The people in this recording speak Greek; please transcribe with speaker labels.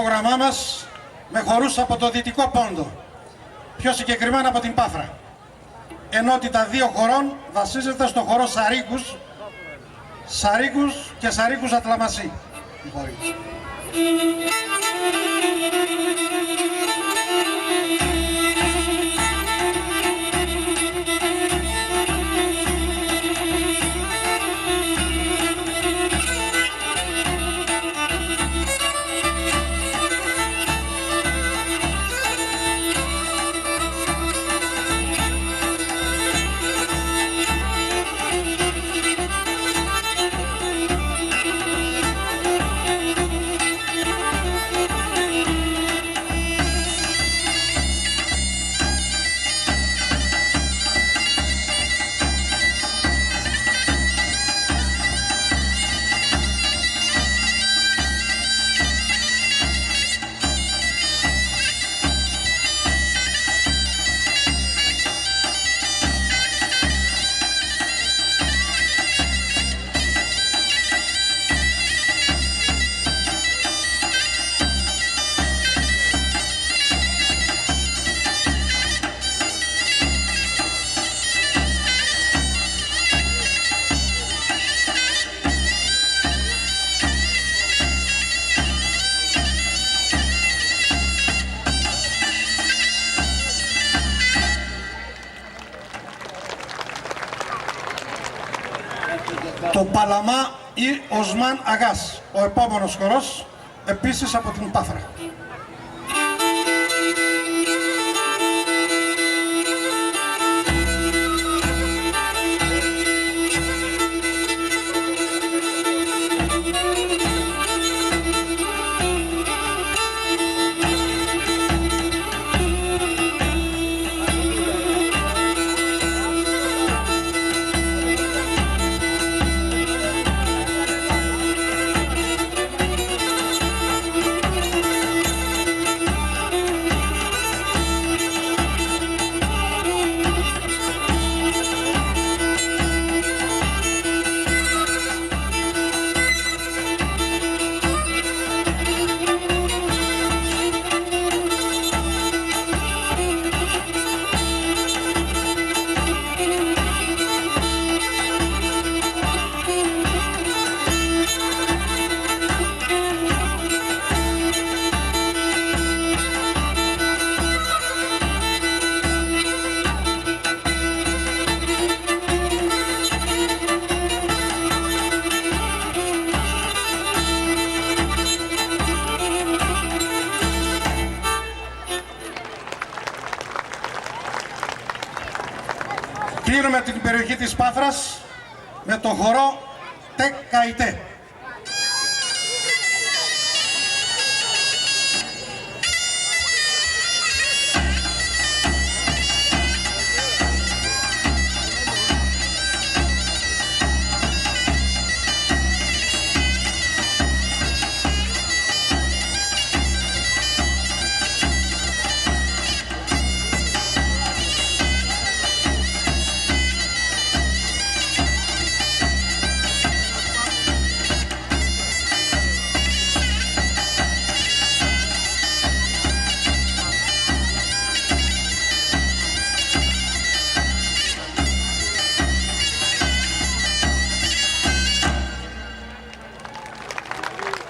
Speaker 1: Το πρόγραμμά μας με χορούς από το Δυτικό Πόντο, πιο συγκεκριμένα από την Πάφρα. Ενότητα δύο χωρών βασίζεται στο χορό Σαρίκους και Σαρίκους Ατλαμασί. Το Παλαμά ή Οσμάν Αγάς, ο επόμενος χορός, επίσης από την Πάφρα. Κλείνουμε την περιοχή της Πάφρας με το χορό Τεκ Καϊτέ.